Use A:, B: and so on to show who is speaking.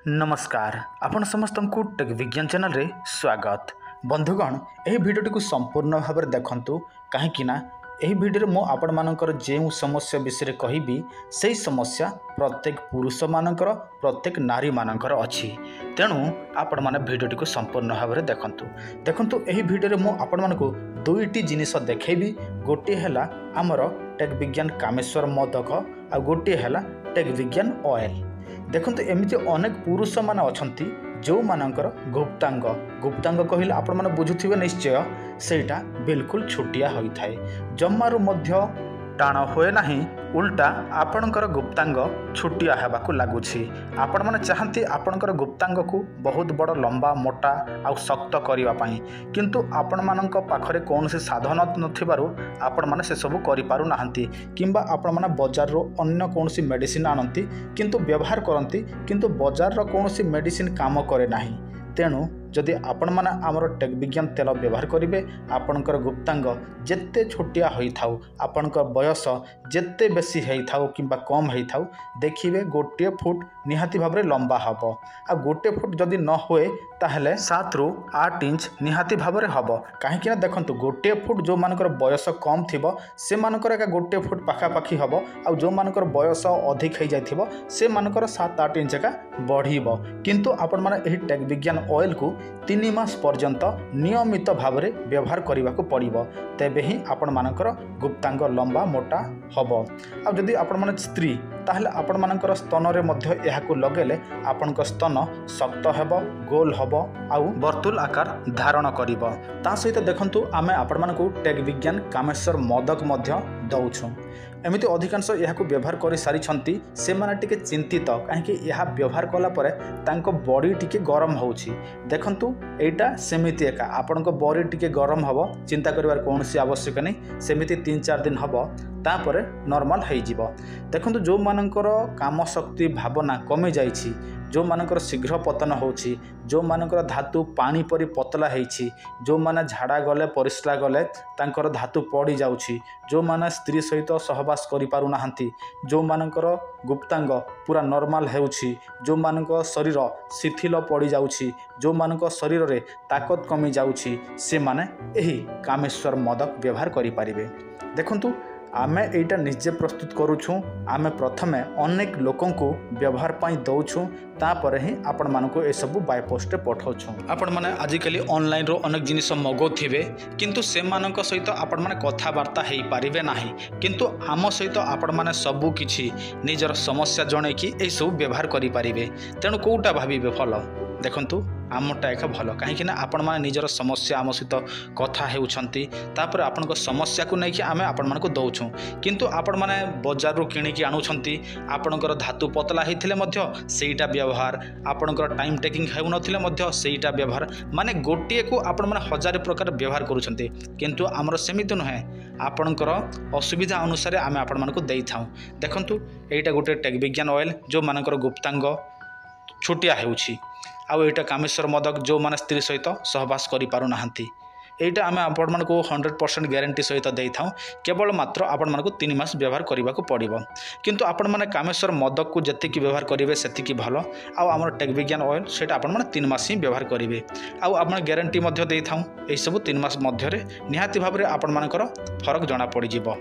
A: नमस्कार आपण समस्त को टेक विज्ञान चैनल रे स्वागत। बंधुगण यह भिडियो को संपूर्ण भाव में देखंतु कहीं यह भिडियो मो आपण मानकर जो समस्या विषय कहबी से समस्या प्रत्येक पुरुष मानकर प्रत्येक नारी मानकर अच्छी। तेणु आपण माने भिडियो को संपूर्ण भाव में देखंतु यह भिडियो मो आपण मानक दुईटी जिनिस देखैबी। गोटे हैला आमर टेक विज्ञान कामेश्वर मोदक आ गोटे हैला टेक विज्ञान ऑयल। देखंतु एमिति अनेक पुरुष मान अछंती जो मानकर गुप्तांग कहले आपण माने बुझुथिबे निश्चय सेटा बिल्कुल छुटिया होई थाए, जम्मारु मध्य टाण होए नाही, उल्टा आपणकर गुप्तांग छुटिया हेबाकु लागुछि। आपण माने चाहंती आपणकर गुप्तांग को बहुत बड़ लंबा मोटा आ शक्त करिवा पई, किंतु आपण मानक पाखरे कोनसे साधन नथिबारु आपण माने से सब करि पारु नाहंती, किंबा आपण माने बाजार रो अन्य कोनसी मेडिसिन आनंती किंतु व्यवहार करंती किंतु बाजार रो कोनसी मेडिसिन काम करे नाही। तेणु जदि आपण माने आमर टेक विज्ञान तेल व्यवहार करेंगे आपणकर गुप्तांग जेते छोटिया होई थाउ, आपणकर बयस जेते बेसी हेई थाउ किंबा कम हेई थाउ, देखिए गोटे फुट निहाती भाव में लंबा हब आ गोटे फुट जदि न होए ताहले 7 ରୁ 8 इंच निहाती भाव में हब। कहीं देखंतु गोटे फुट जो मानकर बयस कम थिबो से मानकर एका गोटे फुट पाखापाखी हब, आ जो मानकर बयस अधिक हो जाइथिबो से मानकर 7-8 इंच का बढ़िबो। किंतु आपण माने एही टेक विज्ञान ऑयल को 3 मास पर्यंत नियमित भाव में व्यवहार करने को पड़ो, तेबे ही आपण मानकर गुप्तांग लंबा मोटा हम। आ जदि आपण माने स्त्री ताहले आपण मानकर स्तन रे मध्य एहाकु लगेले आपणक स्तन शक्त हेबो, गोल हेबो आउ वर्तुल आकार धारण करिबो। ता सहित देखंतु आमे आपण मानकु टेक विज्ञान कामेश्वर मोदक मध्य दउछु। एमिति अधिकांश यहाकु व्यवहार कर सारी से माने टिके चिंतित, कहीं यह व्यवहार कला परे तांको बॉडी टिके गरम होउछि। देखंतु एटा सेमिति एका आपणको बॉडी टिके गरम हबो, चिंता करिवार कोनसी आवश्यक नहीं। सेमिति 3-4 दिन हबो तापरे नॉर्मल हो जिवो। देखंतु जो मानकर काम शक्ति भावना कमी जाइछि, जो मानकर शीघ्र पतन होछि, जो मानकर धातु पानी परी पतला होइछि, जो माने झाड़ा गले परिस्रा गले तांकर धातु पड़ी जाउछि, जो माने स्त्री सहित सहवास करि पारु नाहंती, जो मानकर गुप्तांग पूरा नॉर्मल हेउछि, जो मानक शरीर शिथिल पड़ी जाउछि, जो मानक शरीर रे ताकत कमी जाउछि, से माने एही कामेश्वर मोदक व्यवहार करि पारिबे। देखंतु आमे एटा निजे प्रस्तुत करूछु, आमे प्रथमे अनेक लोकों को व्यवहार पाई दउछु, तापर ही आपण मानको ए सब बाय पोस्ट पठाउछु। आपण माने आजिकली ऑनलाइन रो अनेक जिनिस मगौथिबे, किंतु से मानक सहित आपण माने कथा वार्ता हेई पारिबे नाही, किंतु आम सहित आपण माने सबु किछि निजर समस्या जणे कि ए सब व्यवहार करि पारिबे। तेणु कोउटा भाबिबे भल, देखंतु आमटा एक भल, कहीं आपण माने निजर समस्या आम सहित कथा हेउछंती, तापर आपणक समस्या को नहीं आमे आपण मानको दउछु, किंतु आपण माने बाजार रो किणी आणुछंती, आपणकर धातु पतला हेथिले मध्य सेईटा व्यवहार, आपणकर टाइम टेकिंग हेउ नथिले मध्य सेईटा व्यवहार, माने गोटिए को आपण माने 1000 प्रकार व्यवहार करूछंती, किंतु हमर सेमित नहे, आपणकर असुविधा अनुसार आमे आपण मानको देई थाउ। देखंतु एटा गोटे टेक विज्ञान ऑयल जो मानकर गुप्तांग छुटिया हेउछि, आउ एटा कामेश्वर मोदक जो माने स्त्री सहित सहवास करि पारु नाहंती, एटा आमे आपण मानको 100% ग्यारंटी सहित देई थाउ। केवल मात्र आपण मानको 3 मास व्यवहार करिबा को पड़िबो, किंतु आपण माने कामेश्वर मोदक को जति व्यवहार करिवे सेति भल, आउ हमर टेक विज्ञान ऑयल सेटा आपण माने 3 मास ही व्यवहार करिवे, आउ आपण ग्यारंटी मध्य देई थाउ। एई सब 3 मास मध्य रे निहाती भाबरे आपण मानकर फरक जणा पड़ि जिवो।